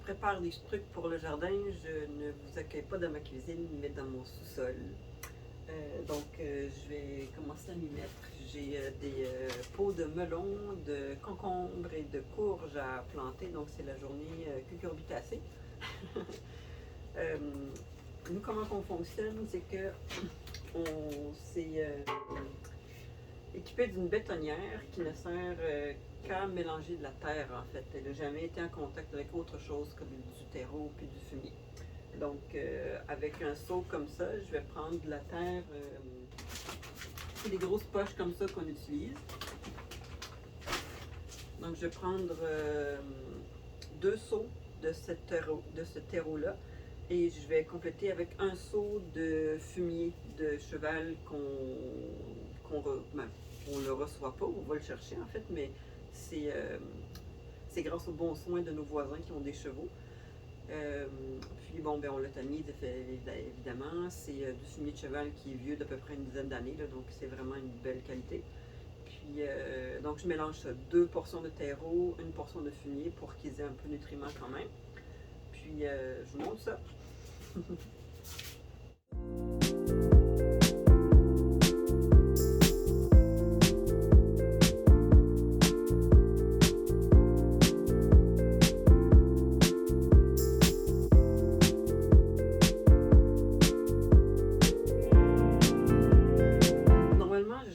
prépare des trucs pour le jardin, je ne vous accueille pas dans ma cuisine, mais dans mon sous-sol. Je vais commencer à m'y mettre. J'ai des pots de melon, de concombre et de courges à planter, donc c'est la journée cucurbitacée. Euh, Nous, comment on fonctionne, c'est que on s'est équipé d'une bétonnière qui ne sert qu'à mélanger de la terre, en fait. Elle n'a jamais été en contact avec autre chose comme du terreau puis du fumier. Avec un seau comme ça, je vais prendre de la terre, des grosses poches comme ça qu'on utilise. Donc, je vais prendre 2 seaux de ce terreau-là et je vais compléter avec un seau de fumier de cheval on ne le reçoit pas, on va le chercher en fait, mais c'est grâce aux bons soins de nos voisins qui ont des chevaux. On le tamise évidemment. C'est du fumier de cheval qui est vieux d'à peu près une dizaine d'années, donc c'est vraiment une belle qualité. Donc je mélange ça, 2 portions de terreau, une portion de fumier pour qu'ils aient un peu de nutriments quand même. Puis je vous montre ça.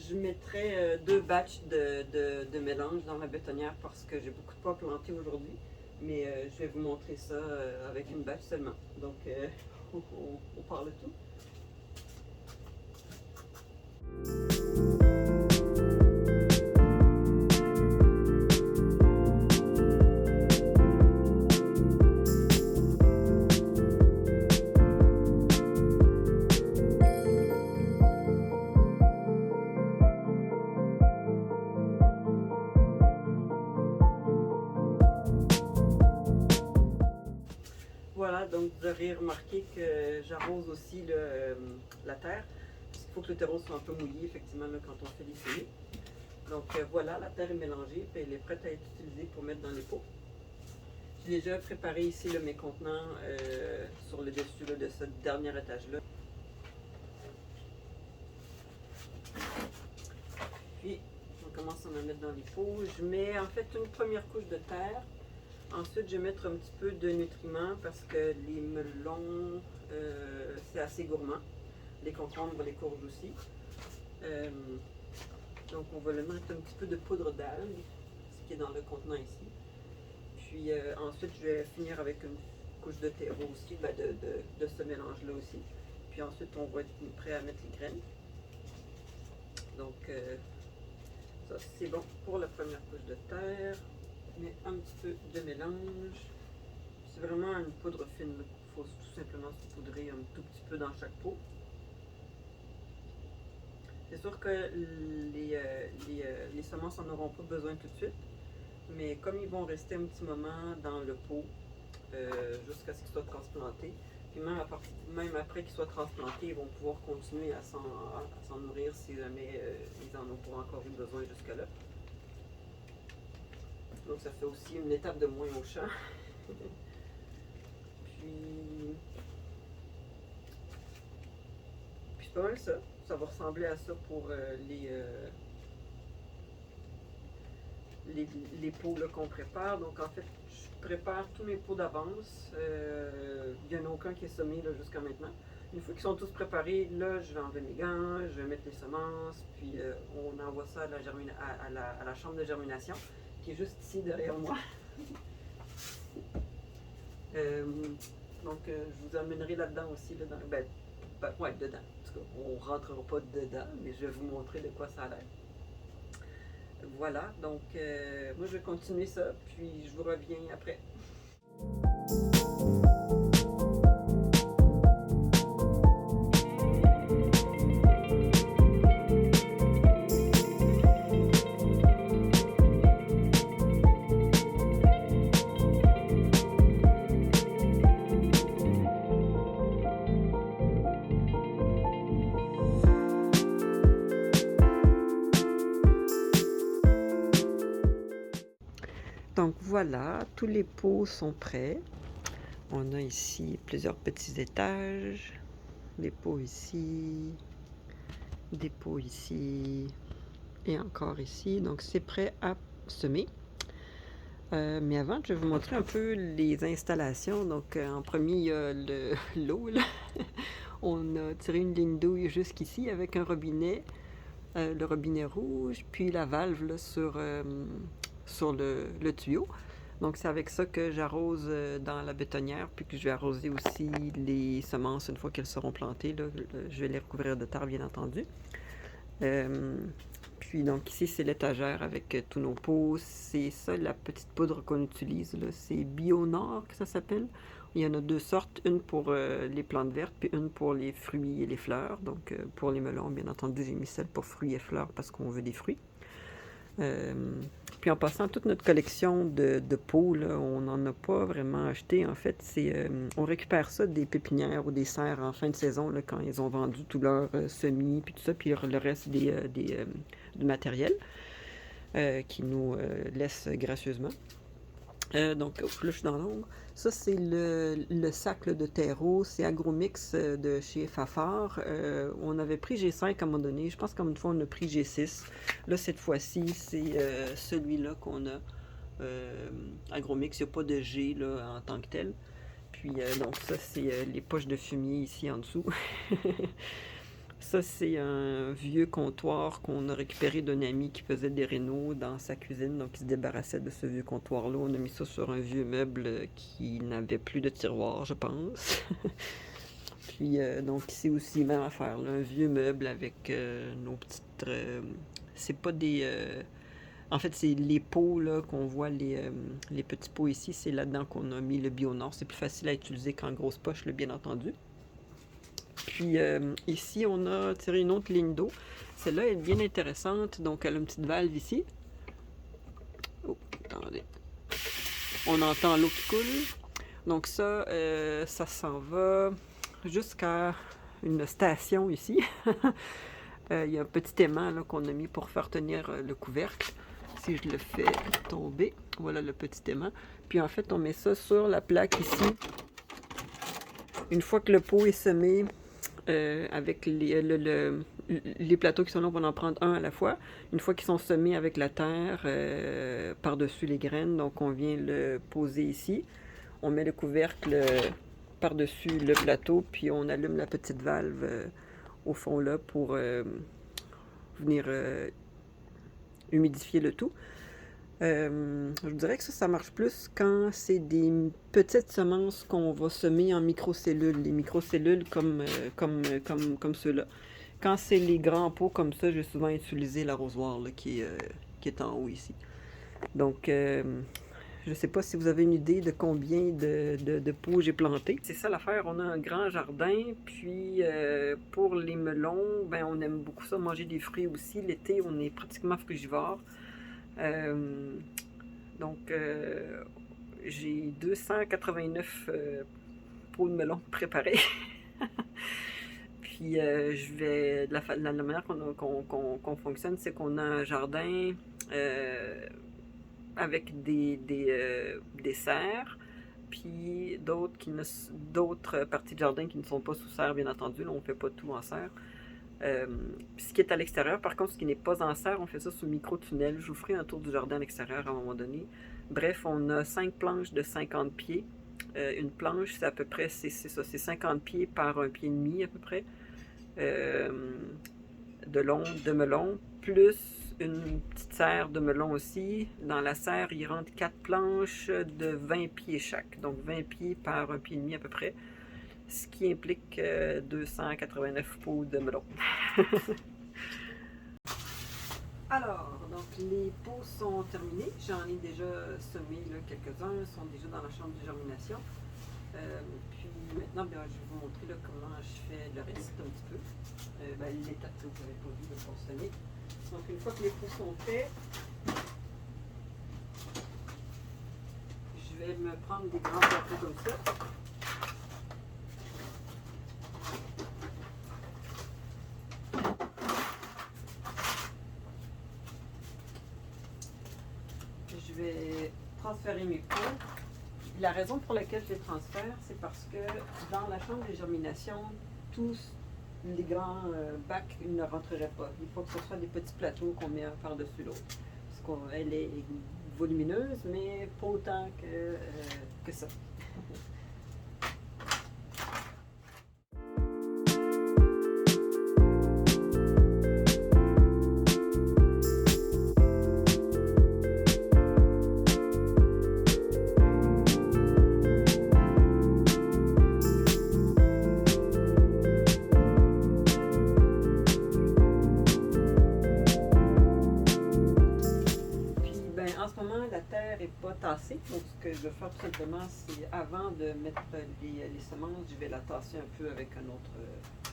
Je mettrais 2 batchs de mélange dans ma bétonnière parce que j'ai beaucoup de pois plantés aujourd'hui. Mais je vais vous montrer ça avec une batch seulement. Donc, on parle de tout. Voilà, donc vous aurez remarqué que j'arrose aussi la terre. Il faut que le terreau soit un peu mouillé, effectivement, là, quand on fait les semis. Donc voilà, la terre est mélangée, puis elle est prête à être utilisée pour mettre dans les pots. J'ai déjà préparé ici mes contenants sur le dessus de ce dernier étage-là. Puis, on commence à en mettre dans les pots. Je mets en fait une première couche de terre. Ensuite, je vais mettre un petit peu de nutriments parce que les melons, c'est assez gourmand. Les concombres, les courges aussi. Donc, on va le mettre un petit peu de poudre d'algue, ce qui est dans le contenant ici. Puis ensuite, je vais finir avec une couche de terreau aussi, de ce mélange-là aussi. Puis ensuite, on va être prêt à mettre les graines. Donc, ça, c'est bon pour la première couche de terre. Mais un petit peu de mélange. C'est vraiment une poudre fine. Il faut tout simplement saupoudrer un tout petit peu dans chaque pot. C'est sûr que les semences n'en auront pas besoin tout de suite. Mais comme ils vont rester un petit moment dans le pot jusqu'à ce qu'ils soient transplantés, puis même après qu'ils soient transplantés, ils vont pouvoir continuer à s'en nourrir si jamais ils en ont pas encore eu besoin jusque-là. Donc ça fait aussi une étape de moins au champ. Puis c'est pas mal ça. Ça va ressembler à ça pour les pots qu'on prépare. Donc en fait, je prépare tous mes pots d'avance. Il n'y en a aucun qui est semé jusqu'à maintenant. Une fois qu'ils sont tous préparés, là, je vais enlever mes gants, je vais mettre les semences, puis on envoie ça à la chambre de germination, qui est juste ici derrière moi. Je vous emmènerai là-dedans aussi, dedans. Dedans. En tout cas, on ne rentrera pas dedans, mais je vais vous montrer de quoi ça a l'air. Voilà, donc moi je vais continuer ça, puis je vous reviens après. Donc voilà, tous les pots sont prêts. On a ici plusieurs petits étages. Des pots ici, des pots ici et encore ici. Donc c'est prêt à semer. Mais avant, je vais vous montrer un peu les installations. Donc en premier, il y a l'eau. On a tiré une ligne d'eau jusqu'ici avec un robinet, le robinet rouge, puis la valve là, sur le tuyau. Donc c'est avec ça que j'arrose dans la bétonnière, puis que je vais arroser aussi les semences une fois qu'elles seront plantées. Là. Je vais les recouvrir de terre, bien entendu. Puis donc ici c'est l'étagère avec tous nos pots. C'est ça la petite poudre qu'on utilise. C'est Bionor que ça s'appelle. Il y en a deux sortes, une pour les plantes vertes, puis une pour les fruits et les fleurs. Donc pour les melons, bien entendu, j'ai mis celle pour fruits et fleurs parce qu'on veut des fruits. Puis en passant, toute notre collection de pots, là, on n'en a pas vraiment acheté. En fait, on récupère ça des pépinières ou des serres en fin de saison, là, quand ils ont vendu tout leur semis, puis tout ça, puis le reste du matériel qui nous laisse gracieusement. Donc, là, je suis dans l'ombre. Ça, c'est le sac là, de terreau. C'est Agromix de chez Fafard. On avait pris G5 à un moment donné. Je pense qu'une fois, on a pris G6. Là, cette fois-ci, c'est celui-là qu'on a. Agromix, il n'y a pas de G là, en tant que tel. Puis, donc, ça, c'est les poches de fumier ici en dessous. Ça, c'est un vieux comptoir qu'on a récupéré d'un ami qui faisait des rénaux dans sa cuisine. Donc, il se débarrassait de ce vieux comptoir-là. On a mis ça sur un vieux meuble qui n'avait plus de tiroir, je pense. Puis, donc, ici aussi, même affaire. Là, un vieux meuble avec nos petites... c'est pas des... en fait, c'est les pots là, qu'on voit, les petits pots ici. C'est là-dedans qu'on a mis le Bionor. C'est plus facile à utiliser qu'en grosse poche, là, bien entendu. Puis ici, on a tiré une autre ligne d'eau. Celle-là est bien intéressante. Donc, elle a une petite valve ici. Oh, attendez. On entend l'eau qui coule. Donc ça, ça s'en va jusqu'à une station ici. Il y a un petit aimant là, qu'on a mis pour faire tenir le couvercle. Si je le fais tomber, voilà le petit aimant. Puis en fait, on met ça sur la plaque ici. Une fois que le pot est semé, avec les plateaux qui sont là, on va en prendre un à la fois. Une fois qu'ils sont semés avec la terre par-dessus les graines, donc on vient le poser ici. On met le couvercle par-dessus le plateau, puis on allume la petite valve au fond là pour venir humidifier le tout. Je dirais que ça marche plus quand c'est des petites semences qu'on va semer en microcellules. Les microcellules comme ceux-là. Quand c'est les grands pots comme ça, je vais souvent utiliser l'arrosoir qui est en haut ici. Donc, je ne sais pas si vous avez une idée de combien de pots j'ai planté. C'est ça l'affaire, on a un grand jardin, puis pour les melons, ben, on aime beaucoup ça, manger des fruits aussi. L'été, on est pratiquement frugivore. Donc, j'ai 289 pots de melon préparés. Puis, je vais. La manière qu'on fonctionne, c'est qu'on a un jardin avec des serres, puis d'autres parties de jardin qui ne sont pas sous serre, bien entendu. Là, on ne fait pas tout en serre. Ce qui est à l'extérieur, par contre, ce qui n'est pas en serre, on fait ça sous micro-tunnel. Je vous ferai un tour du jardin à l'extérieur à un moment donné. Bref, on a 5 planches de 50 pieds. Une planche, c'est à peu près, c'est ça, c'est 50 pieds par 1,5 pied à peu près de long de melon, plus une petite serre de melon aussi. Dans la serre, il rentre 4 planches de 20 pieds chaque, donc 20 pieds par 1,5 pied à peu près. Ce qui implique 289 pots de melon. Alors, donc les pots sont terminés. J'en ai déjà semé quelques-uns, sont déjà dans la chambre de germination. Puis maintenant, bien, je vais vous montrer là, comment je fais le reste un petit peu. L'étape que vous n'avez pas vu de pour semer. Donc une fois que les pots sont faits, je vais me prendre des grands plateaux comme ça. Je vais transférer mes pots La raison pour laquelle je les transfère, c'est parce que dans la chambre de germination, tous les grands bacs ne rentreraient pas. Il faut que ce soit des petits plateaux qu'on met un par-dessus l'autre. Parce qu'elle est volumineuse, mais pas autant que ça. En ce moment, la terre n'est pas tassée. Donc, ce que je vais faire tout simplement, c'est avant de mettre les semences, je vais la tasser un peu avec un autre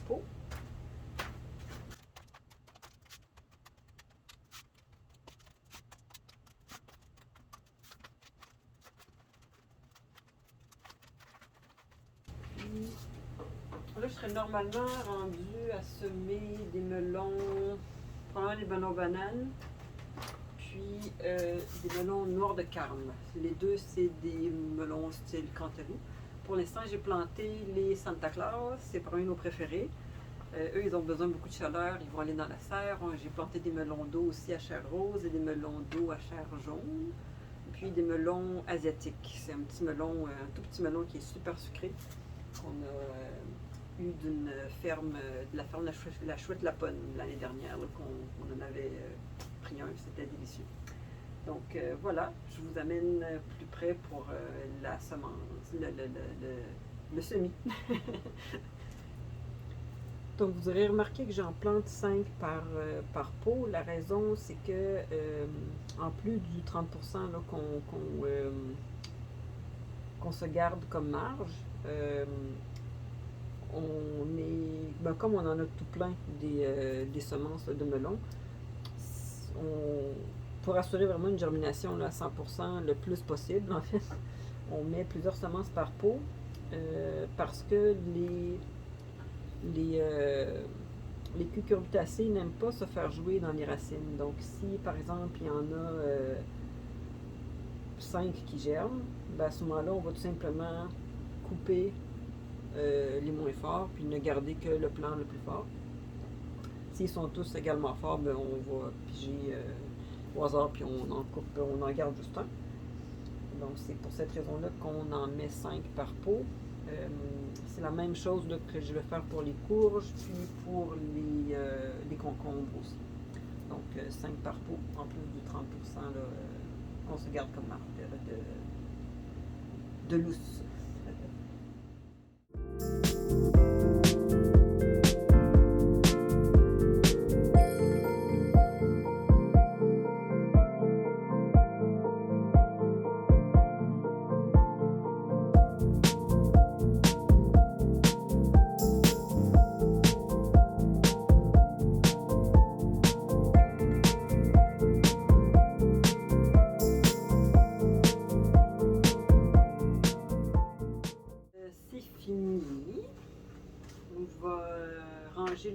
pot. Là, je serais normalement rendue à semer des melons, probablement des melons bananes, puis des melons noirs de Carme. Les deux, c'est des melons style Canterou. Pour l'instant, j'ai planté les Santa Claus, c'est parmi nos préférés. Eux, ils ont besoin de beaucoup de chaleur, ils vont aller dans la serre. J'ai planté des melons d'eau aussi à chair rose et des melons d'eau à chair jaune. Puis des melons asiatiques. C'est un petit melon, un tout petit melon qui est super sucré, qu'on a eu d'une ferme, de la ferme La Chouette Laponne l'année dernière, qu'on en avait pris un, c'était délicieux. Donc voilà, je vous amène plus près pour la semence, le semis. Donc vous aurez remarqué que j'en plante 5 par pot. La raison, c'est que en plus du 30% qu'on se garde comme marge, comme on en a tout plein des semences de melon, pour assurer vraiment une germination là, à 100% le plus possible, en fait, on met plusieurs semences par pot parce que les cucurbitacées n'aiment pas se faire jouer dans les racines. Donc, si par exemple il y en a 5 qui germent, ben, à ce moment-là, on va tout simplement couper les moins forts, puis ne garder que le plant le plus fort. S'ils sont tous également forts, ben, on va piger au hasard, puis on en garde juste un. Donc, c'est pour cette raison-là qu'on en met 5 par pot. C'est la même chose là, que je vais faire pour les courges, puis pour les concombres aussi. Donc 5 par pot, en plus du 30% qu'on se garde comme marque de lousse.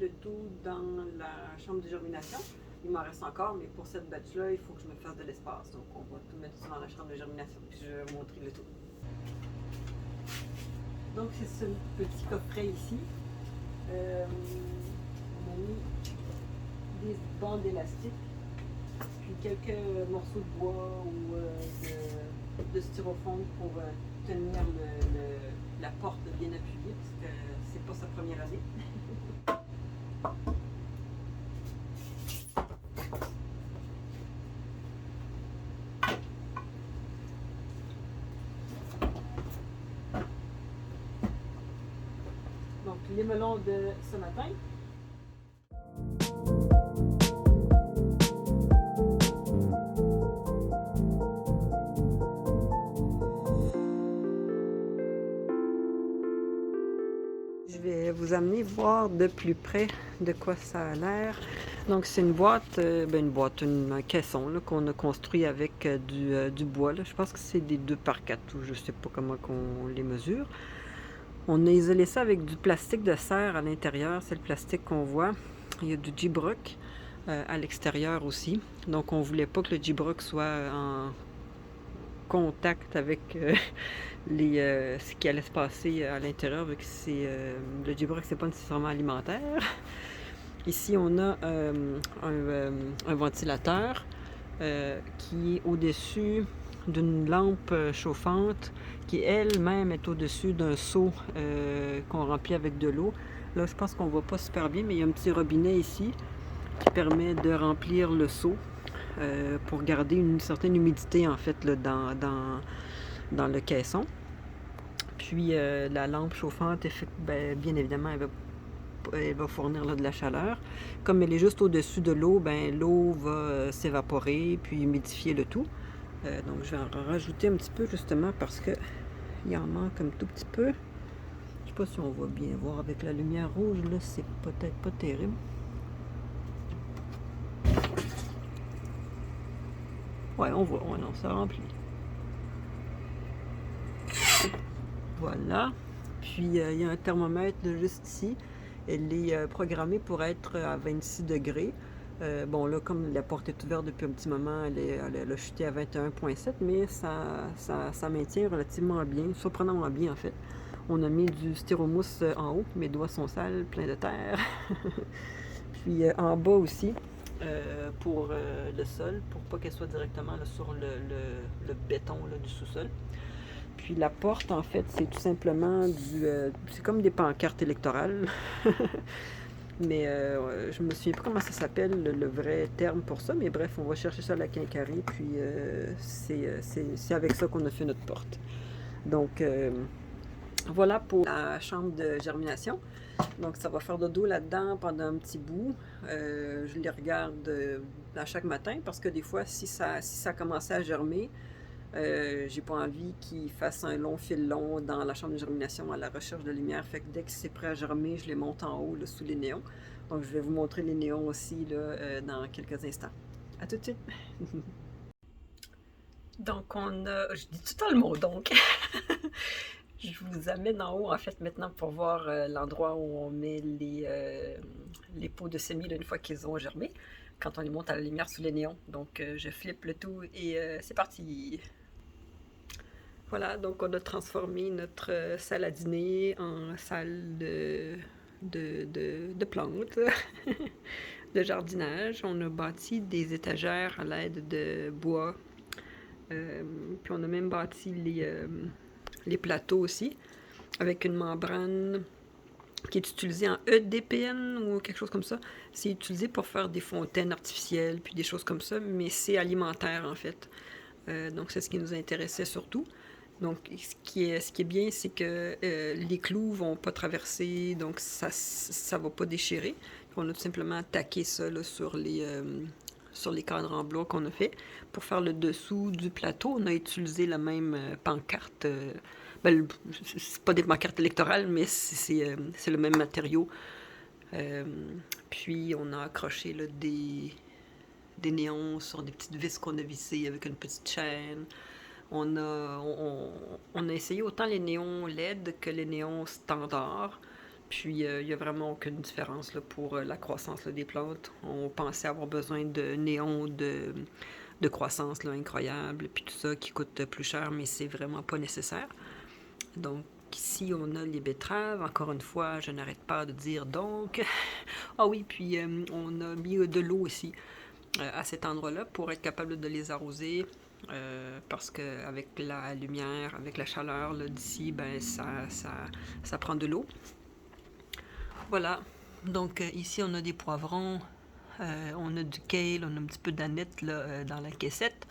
Le tout dans la chambre de germination. Il m'en reste encore, mais pour cette batch-là, il faut que je me fasse de l'espace. Donc, on va tout mettre dans la chambre de germination, puis je vais vous montrer le tout. Donc, c'est ce petit coffret ici. On a mis des bandes élastiques, puis quelques morceaux de bois ou de styrofoam pour tenir la porte bien appuyée, parce que c'est pas sa première année. Donc, les melons de ce matin. Je vais vous amener voir de plus près de quoi ça a l'air. Donc c'est une boîte, un caisson qu'on a construit avec du bois. Là. Je pense que c'est des 2 par 4 ou je sais pas comment on les mesure. On a isolé ça avec du plastique de serre à l'intérieur, c'est le plastique qu'on voit. Il y a du Gibroc à l'extérieur aussi. Donc on voulait pas que le Gibroc soit contact avec ce qui allait se passer à l'intérieur, vu que le gibbrock, c'est pas nécessairement alimentaire. Ici, on a un ventilateur qui est au-dessus d'une lampe chauffante qui elle-même est au-dessus d'un seau qu'on remplit avec de l'eau. Là, je pense qu'on voit pas super bien, mais il y a un petit robinet ici qui permet de remplir le seau pour garder une certaine humidité en fait là, dans le caisson. Puis la lampe chauffante, bien évidemment, elle va fournir là, de la chaleur. Comme elle est juste au-dessus de l'eau, l'eau va s'évaporer puis humidifier le tout. Donc je vais en rajouter un petit peu justement parce que il en manque un tout petit peu. Je sais pas si on va bien voir avec la lumière rouge, là, c'est peut-être pas terrible. Ouais, on voit, ouais, non, ça remplit. Voilà. Puis il y a un thermomètre juste ici. Elle est programmée pour être à 26 degrés. Bon, là, comme la porte est ouverte depuis un petit moment, elle a chuté à 21,7, mais ça maintient relativement bien, surprenamment bien en fait. On a mis du styromousse en haut, mes doigts sont sales, pleins de terre. Puis en bas aussi, pour le sol, pour pas qu'elle soit directement là, sur le béton là, du sous-sol. Puis la porte, en fait, c'est tout simplement c'est comme des pancartes électorales. Mais je me souviens pas comment ça s'appelle, le vrai terme pour ça. Mais bref, on va chercher ça à la quincaillerie. Puis c'est avec ça qu'on a fait notre porte. Donc voilà pour la chambre de germination. Donc ça va faire dodo là-dedans pendant un petit bout. Je les regarde à chaque matin parce que des fois, si ça commençait à germer, j'ai pas envie qu'il fasse un long fil long dans la chambre de germination à la recherche de lumière. Fait que dès que c'est prêt à germer, je les monte en haut là, sous les néons. Donc je vais vous montrer les néons aussi là, dans quelques instants. À tout de suite! Donc on a... Je dis tout le temps le mot donc! Je vous amène en haut en fait maintenant pour voir l'endroit où on met les pots de semis là, une fois qu'ils ont germé, quand on les monte à la lumière sous les néons. Donc je flippe le tout et c'est parti! Voilà, donc on a transformé notre salle à dîner en salle de plantes, de jardinage. On a bâti des étagères à l'aide de bois. Puis on a même bâti les plateaux aussi, avec une membrane qui est utilisée en EDPN ou quelque chose comme ça. C'est utilisé pour faire des fontaines artificielles, puis des choses comme ça, mais c'est alimentaire en fait. Donc c'est ce qui nous intéressait surtout. Donc, ce qui est bien, c'est que les clous vont pas traverser, donc ça va pas déchirer. Puis on a tout simplement taqué ça là, sur les cadres en bois qu'on a fait. Pour faire le dessous du plateau, on a utilisé la même pancarte. C'est pas des pancartes électorales, mais c'est le même matériau. Puis on a accroché là, des néons sur des petites vis qu'on a vissées avec une petite chaîne. On a essayé autant les néons LED que les néons standards. Puis il n'y a vraiment aucune différence là, pour la croissance là, des plantes. On pensait avoir besoin de néons de croissance là, incroyable, puis tout ça qui coûte plus cher, mais c'est vraiment pas nécessaire. Donc ici on a les betteraves. Encore une fois, je n'arrête pas de dire donc. Ah oui, puis on a mis de l'eau aussi à cet endroit-là pour être capable de les arroser. Parce qu'avec la lumière, avec la chaleur d'ici, ça prend de l'eau. Voilà. Donc ici, on a des poivrons, on a du kale, on a un petit peu d'aneth dans la caissette,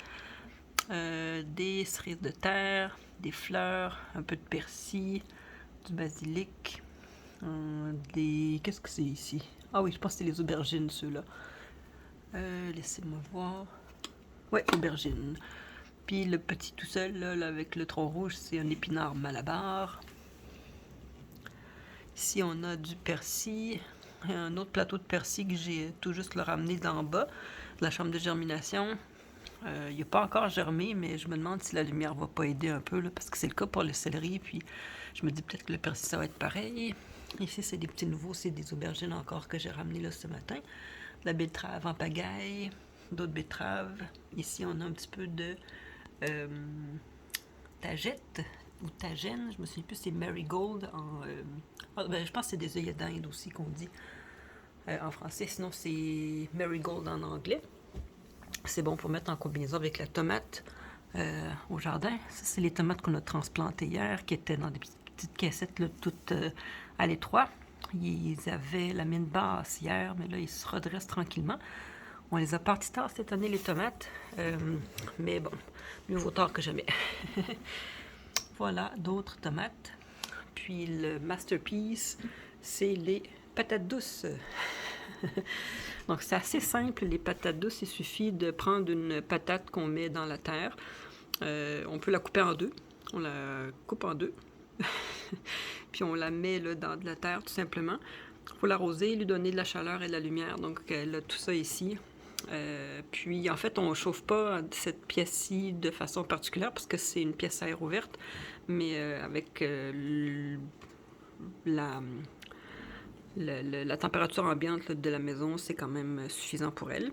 des cerises de terre, des fleurs, un peu de persil, du basilic, Qu'est-ce que c'est ici? Ah oui, je pense que c'est les aubergines, ceux-là. Laissez-moi voir. Ouais, aubergines. Puis le petit tout seul, là, avec le tronc rouge, c'est un épinard malabar. Ici, on a du persil. Un autre plateau de persil que j'ai tout juste le ramené d'en bas, de la chambre de germination. Il n'a pas encore germé, mais je me demande si la lumière va pas aider un peu, là, parce que c'est le cas pour le céleri. Puis je me dis peut-être que le persil, ça va être pareil. Ici, c'est des petits nouveaux, c'est des aubergines encore que j'ai ramenées là, ce matin. De la betterave en pagaille, d'autres betteraves. Ici, on a un petit peu de tagette ou tagène, je me souviens plus, c'est marigold je pense que c'est des œillets d'Inde aussi qu'on dit en français, sinon c'est marigold en anglais. C'est bon pour mettre en combinaison avec la tomate au jardin. Ça, c'est les tomates qu'on a transplantées hier, qui étaient dans des petites caissettes là, toutes à l'étroit. Ils avaient la mine basse hier, mais là, ils se redressent tranquillement. On les a partis tard cette année, les tomates. Mais bon, mieux vaut tard que jamais. Voilà, d'autres tomates. Puis le masterpiece, c'est les patates douces. Donc c'est assez simple, les patates douces. Il suffit de prendre une patate qu'on met dans la terre. On peut la couper en deux. On la coupe en deux. Puis on la met là, dans de la terre tout simplement. Il faut l'arroser, lui donner de la chaleur et de la lumière. Donc elle a tout ça ici. Puis en fait on ne chauffe pas cette pièce-ci de façon particulière parce que c'est une pièce à air ouverte, mais avec la température ambiante là, de la maison, c'est quand même suffisant pour elle.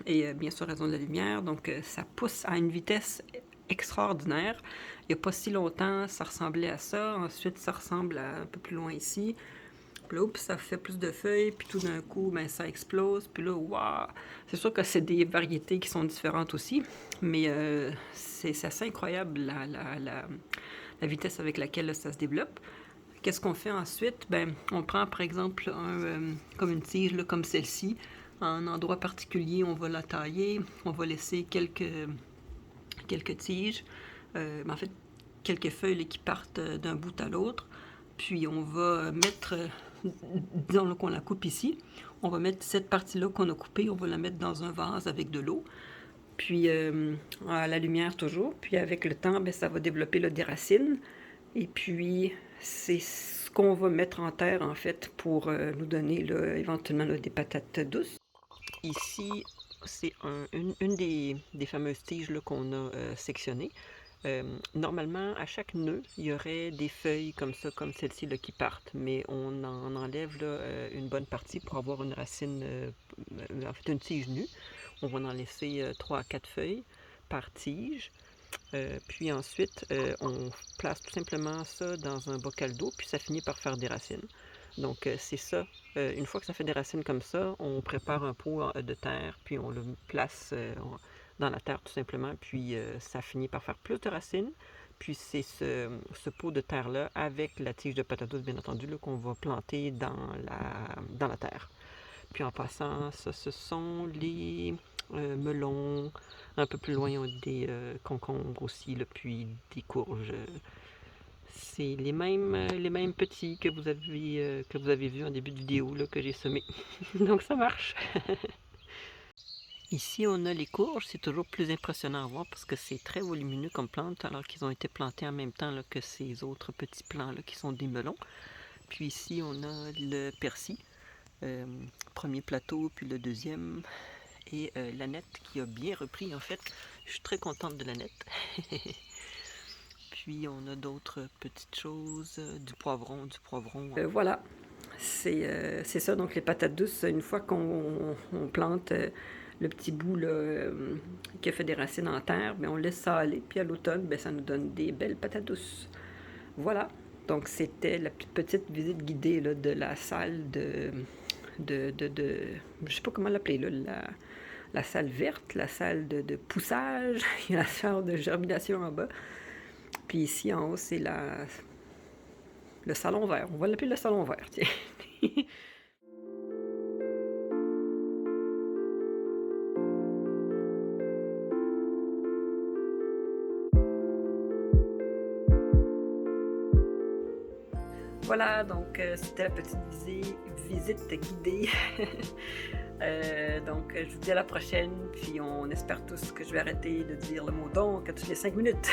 Et bien sûr, raison de la lumière, donc ça pousse à une vitesse extraordinaire. Il n'y a pas si longtemps, ça ressemblait à ça. Ensuite, ça ressemble à un peu plus loin ici. Puis là, oups, ça fait plus de feuilles, puis tout d'un coup, ben, ça explose. Puis là, waouh! C'est sûr que c'est des variétés qui sont différentes aussi, mais c'est assez incroyable la vitesse avec laquelle là, ça se développe. Qu'est-ce qu'on fait ensuite? Ben, on prend par exemple comme une tige, là, comme celle-ci. À un endroit particulier, on va la tailler. On va laisser quelques tiges. En fait, quelques feuilles là, qui partent d'un bout à l'autre. Puis on va mettre, disons qu'on la coupe ici, on va mettre cette partie-là qu'on a coupée, on va la mettre dans un vase avec de l'eau. Puis à la lumière toujours. Puis avec le temps, ben, ça va développer là, des racines. Et puis c'est ce qu'on va mettre en terre en fait pour nous donner là, éventuellement là, des patates douces. Ici, c'est une des fameuses tiges là, qu'on a sectionnées. Normalement, à chaque nœud, il y aurait des feuilles comme ça, comme celle-ci là, qui partent, mais on en enlève là, une bonne partie pour avoir une racine, en fait une tige nue. On va en laisser 3 à 4 feuilles par tige. Puis ensuite, on place tout simplement ça dans un bocal d'eau, puis ça finit par faire des racines. Donc c'est ça. Une fois que ça fait des racines comme ça, on prépare un pot de terre, puis on le place dans la terre tout simplement, puis ça finit par faire plus de racines. Puis c'est ce pot de terre-là, avec la tige de patate douce, bien entendu, là, qu'on va planter dans la terre. Puis en passant, ça, ce sont les melons. Un peu plus loin, on a des concombres aussi, là, puis des courges. C'est les mêmes petits que vous avez vus en début de vidéo là, que j'ai semés. Donc ça marche. Ici, on a les courges. C'est toujours plus impressionnant à voir parce que c'est très volumineux comme plante, alors qu'ils ont été plantés en même temps là, que ces autres petits plants là, qui sont des melons. Puis ici, on a le persil. Premier plateau, puis le deuxième. Et l'Annette qui a bien repris en fait. Je suis très contente de l'Annette. Puis on a d'autres petites choses, du poivron. Voilà, c'est ça. Donc les patates douces, une fois qu'on plante le petit bout là, qui a fait des racines en terre, bien, on laisse ça aller. Puis à l'automne, bien, ça nous donne des belles patates douces. Voilà. Donc c'était la petite visite guidée là, de la salle de je sais pas comment l'appeler là, la salle verte, la salle de poussage, il y a la salle de germination en bas. Puis ici en haut, c'est le salon vert. On va l'appeler le salon vert, tiens. Voilà, donc c'était la petite visite guidée. Donc je vous dis à la prochaine, puis on espère tous que je vais arrêter de dire le mot donc à toutes les 5 minutes.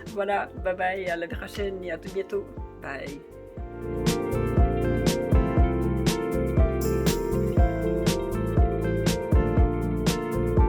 Voilà, bye bye, à la prochaine et à tout bientôt. Bye.